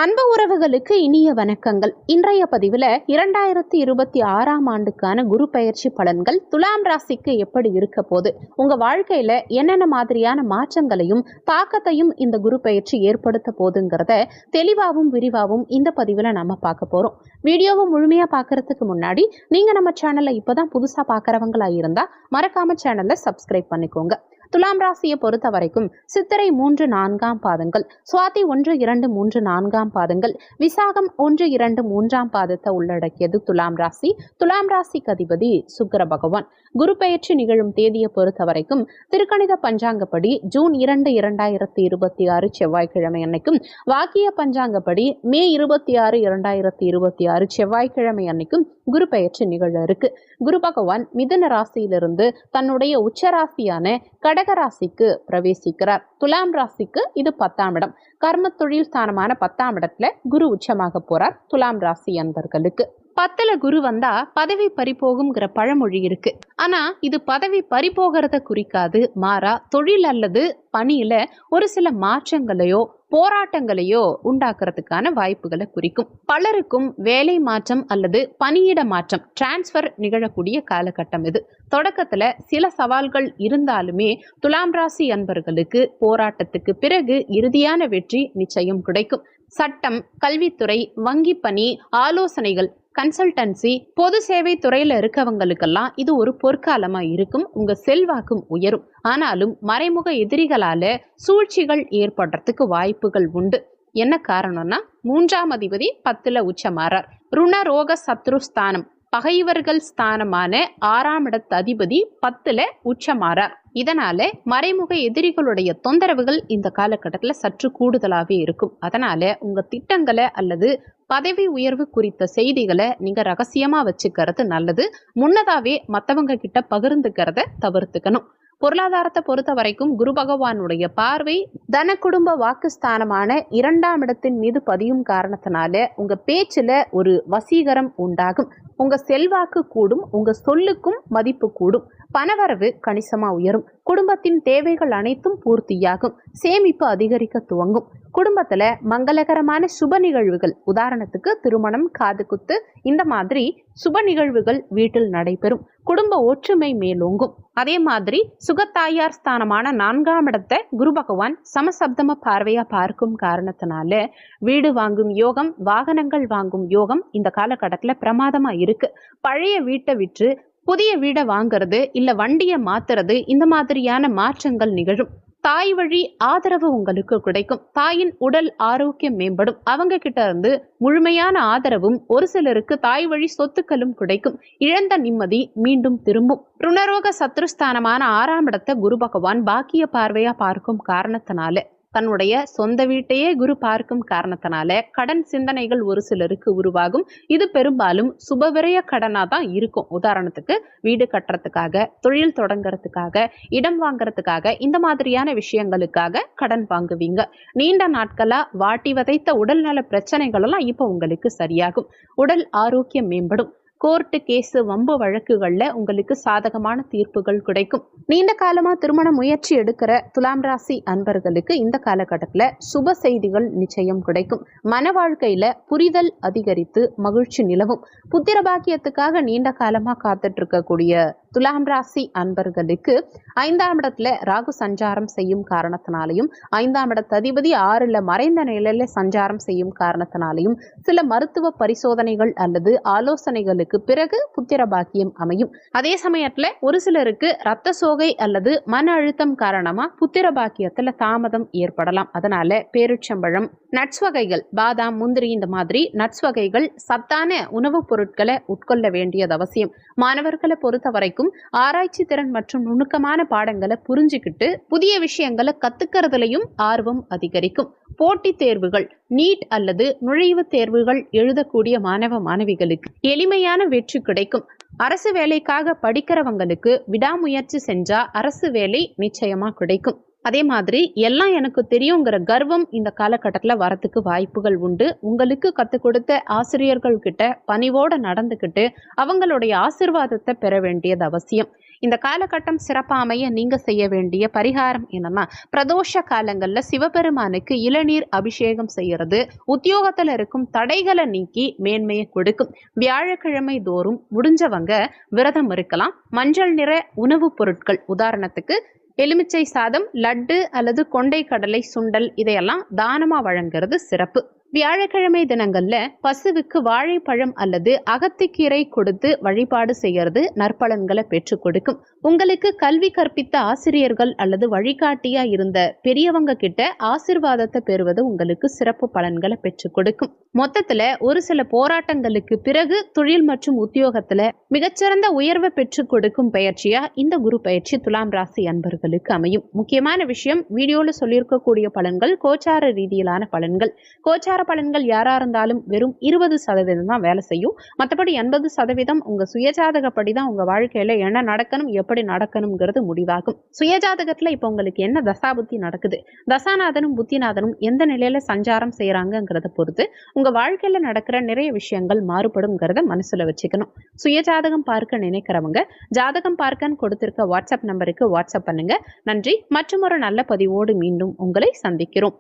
அன்பு உறவுகளுக்கு இனிய வணக்கங்கள். இன்றைய பதிவில் 2026ஆம் ஆண்டுக்கான குரு பெயர்ச்சி பலன்கள் துலாம் ராசிக்கு எப்படி இருக்க போது, உங்க வாழ்க்கையில என்னென்ன மாதிரியான மாற்றங்களையும் தாக்கத்தையும் இந்த குரு பெயர்ச்சி ஏற்படுத்த போதுங்கிறத தெளிவாகவும் விரிவாகவும் இந்த பதிவில் நம்ம பார்க்க போறோம். வீடியோவை முழுமையா பார்க்கறதுக்கு முன்னாடி நீங்க நம்ம சேனலை இப்பதான் புதுசா பார்க்கறவங்களா இருந்தா மறக்காம சேனலை சப்ஸ்கிரைப் பண்ணிக்கோங்க. துலாம் ராசியை பொறுத்த வரைக்கும் சித்திரை 3, 4ஆம் பாதங்கள், சுவாதி 1, 2, 3, 4ஆம் பாதங்கள், விசாகம் 1, 2, 3ஆம் பாதத்தை உள்ளடக்கியது துலாம் ராசி. துலாம் ராசிக்கு அதிபதி சுக்கிர பகவான். குரு பெயர்ச்சி நிகழும் தேதியை பொறுத்த வரைக்கும் திருக்கணித பஞ்சாங்கப்படி ஜூன் 2, 2026 செவ்வாய்க்கிழமை அன்னைக்கும், வாக்கிய பஞ்சாங்கப்படி மே 26, 2026 செவ்வாய்க்கிழமை அன்னைக்கும் குரு பெயர்ச்சி நிகழ இருக்கு. குரு பகவான் மிதுன ராசியிலிருந்து தன்னுடைய உச்சராசியான கடக ராசிக்கு பிரவேசிக்கிறார். துலாம் ராசிக்கு இது 10ஆம் இடம். கர்ம தொழில் ஸ்தானமான 10ஆம் இடத்துல குரு உச்சமாக போறார். துலாம் ராசி அன்பர்களுக்கு 10ல குரு வந்தா பதவி பறிபோகும்ங்கிற பழமொழி இருக்கு. ஆனா இது பதவி பறிபோகிறத குறிக்காது. மாறா தொழில் அல்லது பணியில ஒரு சில மாற்றங்களையோ போராட்டங்களையோ உண்டாக்குறதுக்கான வாய்ப்புகளை குறிக்கும். பலருக்கும் வேலை மாற்றம் அல்லது பணியிட மாற்றம் டிரான்ஸ்பர் நிகழக்கூடிய காலகட்டம் இது. தொடக்கத்துல சில சவால்கள் இருந்தாலுமே துலாம் ராசி அன்பர்களுக்கு போராட்டத்துக்கு பிறகு இறுதியான வெற்றி நிச்சயம் கிடைக்கும். சட்டம், கல்வித்துறை, வங்கி பணி, ஆலோசனைகள், கன்சல்டன்சி, பொது சேவை துறையில இருக்கவங்களுக்கெல்லாம் இது ஒரு பொற்காலமா இருக்கும். உங்க செல்வாக்கும் உயரும். ஆனாலும் மறைமுக எதிரிகளால சூழ்ச்சிகள் ஏற்படுறதுக்கு வாய்ப்புகள் உண்டு. என்ன காரணம்னா, 3ஆம் அதிபதி 10ல உச்சமாறார். ருணரோக சத்ருஸ்தானம், பகைவர்கள் ஸ்தானமான 6ஆம் இடத்து அதிபதி 10ல உச்சமாறார். இதனால மறைமுக எதிரிகளுடைய தொந்தரவுகள் இந்த காலகட்டத்துல சற்று கூடுதலாவே இருக்கும். அதனால உங்க திட்டங்களை அல்லது பதவி உயர்வு குறித்த செய்திகளை நீங்க ரகசியமா வச்சுக்கிறது நல்லது. முன்னதாவே மற்றவங்க கிட்ட பகிர்ந்துக்கிறத தவிர்த்துக்கணும். பொருளாதாரத்தை பொறுத்த வரைக்கும் குரு பகவானுடைய பார்வை தன குடும்ப வாக்குஸ்தானமான 2ஆம் இடத்தின் மீது பதியும் காரணத்தினால உங்க பேச்சுல ஒரு வசீகரம் உண்டாகும். உங்க செல்வாக்கு கூடும். உங்க சொல்லுக்கும் மதிப்பு கூடும். பணவரவு கணிசமா உயரும். குடும்பத்தின் தேவைகள் அனைத்தும் பூர்த்தியாகும். சேமிப்பு அதிகரிக்க துவங்கும். குடும்பத்துல மங்களகரமான சுப நிகழ்வுகள், உதாரணத்துக்கு திருமணம், காது குத்து, இந்த மாதிரி சுப நிகழ்வுகள் வீட்டில் நடைபெறும். குடும்ப ஒற்றுமை மேலோங்கும். அதே மாதிரி சுகத்தாயார் ஸ்தானமான 4ஆம் இடத்தை குரு பகவான் சமசப்தம பார்வையா பார்க்கும் காரணத்தினால வீடு வாங்கும் யோகம், வாகனங்கள் வாங்கும் யோகம் இந்த காலகட்டத்துல பிரமாதமா இருக்கு. பழைய வீட்டை விற்று புதிய வீடை வாங்குறது இல்ல வண்டியை மாத்துறது, இந்த மாதிரியான மாற்றங்கள் நிகழும். தாய் வழி ஆதரவு உங்களுக்கு கிடைக்கும். தாயின் உடல் ஆரோக்கியம் மேம்படும். அவங்க கிட்ட இருந்து முழுமையான ஆதரவும், ஒரு சிலருக்கு தாய் வழி சொத்துக்களும் கிடைக்கும். இழந்த நிம்மதி மீண்டும் திரும்பும். ருணரோக சத்ருஸ்தானமான 6ஆம் இடத்தை குரு பகவான் பாக்கிய பார்வையா பார்க்கும் காரணத்தினால, தன்னுடைய சொந்த வீட்டையே குரு பார்க்கும் காரணத்தினால கடன் சிந்தனைகள் ஒரு சிலருக்கு உருவாகும். இது பெரும்பாலும் சுபவிரய கடனா தான் இருக்கும். உதாரணத்துக்கு வீடு கட்டுறதுக்காக, தொழில் தொடங்குறதுக்காக, இடம் வாங்குறதுக்காக, இந்த மாதிரியான விஷயங்களுக்காக கடன் வாங்குவீங்க. நீண்ட நாட்களா வாட்டி வதைத்த உடல்நல பிரச்சனைகள் எல்லாம் இப்ப உங்களுக்கு சரியாகும். உடல் ஆரோக்கியம் மேம்படும். கோர்ட்டு கேஸு, வம்பு வழக்குகள்ல உங்களுக்கு சாதகமான தீர்ப்புகள் கிடைக்கும். நீண்ட காலமா திருமண முயற்சி எடுக்கிற துலாம் ராசி அன்பர்களுக்கு இந்த காலகட்டத்துல சுப செய்திகள் நிச்சயம் கிடைக்கும். மன வாழ்க்கையில புரிதல் அதிகரித்து மகிழ்ச்சி நிலவும். புத்திர பாக்கியத்துக்காக நீண்ட காலமா காத்துட்டு இருக்கக்கூடிய துலாம் ராசி அன்பர்களுக்கு 5ஆம் இடத்துல ராகு சஞ்சாரம் செய்யும் காரணத்தினாலையும், 5ஆம் இடத்து அதிபதி 6ல மறைந்த நிலையில சஞ்சாரம் செய்யும் காரணத்தினாலையும் சில மருத்துவ பரிசோதனைகள் அல்லது ஆலோசனைகளுக்கு பிறகு புத்திர பாக்கியம் அமையும். அதே சமயத்துல ஒரு சிலருக்கு ரத்த சோகை அல்லது மன அழுத்தம் காரணமா புத்திர பாக்கியத்துல தாமதம் ஏற்படலாம். அதனால பேரிச்சம்பழம், நட்ஸ் வகைகள், பாதாம், முந்திரி, இந்த மாதிரி நட்ஸ் வகைகள், சத்தான உணவுப் பொருட்களை உட்கொள்ள வேண்டியது அவசியம். மாணவர்களை பொறுத்த வரைக்கும் ஆராய்ச்சி திறன் மற்றும் நுணுக்கமான பாடங்களை புரிஞ்சுக்கிட்டு புதிய விஷயங்களை கத்துக்கிறதுலையும் ஆர்வம் அதிகரிக்கும். போட்டித் தேர்வுகள், நீட் அல்லது நுழைவுத் தேர்வுகள் எழுதக்கூடிய மாணவ மாணவிகளுக்கு எளிமையான வெற்றி கிடைக்கும். அரசு வேலைக்காக படிக்கிறவங்களுக்கு விடாமுயற்சி செஞ்சா அரசு வேலை நிச்சயமா கிடைக்கும். அதே மாதிரி எல்லாம் எனக்கு தெரியுங்கிற கர்வம் இந்த காலகட்டத்துல வரத்துக்கு வாய்ப்புகள் உண்டு. உங்களுக்கு கத்துக் கொடுத்த ஆசிரியர்கள் கிட்ட பணிவோட நடந்துக்கிட்டு அவங்களுடைய ஆசீர்வாதத்தை பெற வேண்டியது அவசியம். இந்த காலகட்டம் சிறப்பா அமைய நீங்க செய்ய வேண்டிய பரிகாரம் என்னன்னா, பிரதோஷ காலங்கள்ல சிவபெருமானுக்கு இளநீர் அபிஷேகம் செய்யறது உத்தியோகத்துல இருக்கும் தடைகளை நீக்கி மேன்மையை கொடுக்கும். வியாழக்கிழமை தோறும் முடிஞ்சவங்க விரதம் இருக்கலாம். மஞ்சள் நிற உணவுப் பொருட்கள், உதாரணத்துக்கு எலுமிச்சை சாதம், லட்டு அல்லது கொண்டை கடலை சுண்டல், இதையெல்லாம் தானமா வழங்குறது சிறப்பு. வியாழக்கிழமை தினங்கள்ல பசுவுக்கு வாழைப்பழம் அல்லது அகத்திக்கீரை கொடுத்து வழிபாடு செய்யறது நற்பலன்களை பெற்றுக் கொடுக்கும். உங்களுக்கு கல்வி கற்பித்த ஆசிரியர்கள் அல்லது வழிகாட்டியா இருந்த பெரியவங்க கிட்ட ஆசிர்வாதத்தை பெறுவது உங்களுக்கு சிறப்பு பலன்களை பெற்றுக் கொடுக்கும். மொத்தத்துல ஒரு சில போராட்டங்களுக்கு பிறகு தொழில் மற்றும் உத்தியோகத்துல மிகச்சிறந்த உயர்வை பெற்றுக் கொடுக்கும் பயிற்சியா இந்த குரு பயிற்சி துலாம் ராசி அன்பர்களுக்கு அமையும். முக்கியமான விஷயம், வீடியோல சொல்லியிருக்கக்கூடிய பலன்கள் கோச்சார ரீதியிலான பலன்கள். கோச்சார பலன்கள் யாரா இருந்தாலும் வெறும் 20% தான் வேலை செய்யும். மற்றபடி 80% உங்க சுயஜாதகப்படி தான் உங்க வாழ்க்கையில என்ன நடக்கணும், எப்படி நடக்கணுங்கிறது முடிவாகும். சுயஜாதகத்துல இப்ப உங்களுக்கு என்ன தசாபுத்தி நடக்குது, தசாநாதனும் புத்திநாதனும் எந்த நிலையில சஞ்சாரம் செய்யறாங்கிறத பொறுத்து உங்க வாழ்க்கையில நடக்கிற நிறைய விஷயங்கள் மாறுபடும்ங்கிறத மனசுல வச்சுக்கணும். சுயஜாதகம் பார்க்க நினைக்கிறவங்க ஜாதகம் பார்க்கன்னு கொடுத்திருக்க வாட்ஸ்அப் நம்பருக்கு வாட்ஸ்அப் பண்ணுங்க. நன்றி. மற்றும் ஒரு நல்ல பதிவோடு மீண்டும் உங்களை சந்திக்கிறோம்.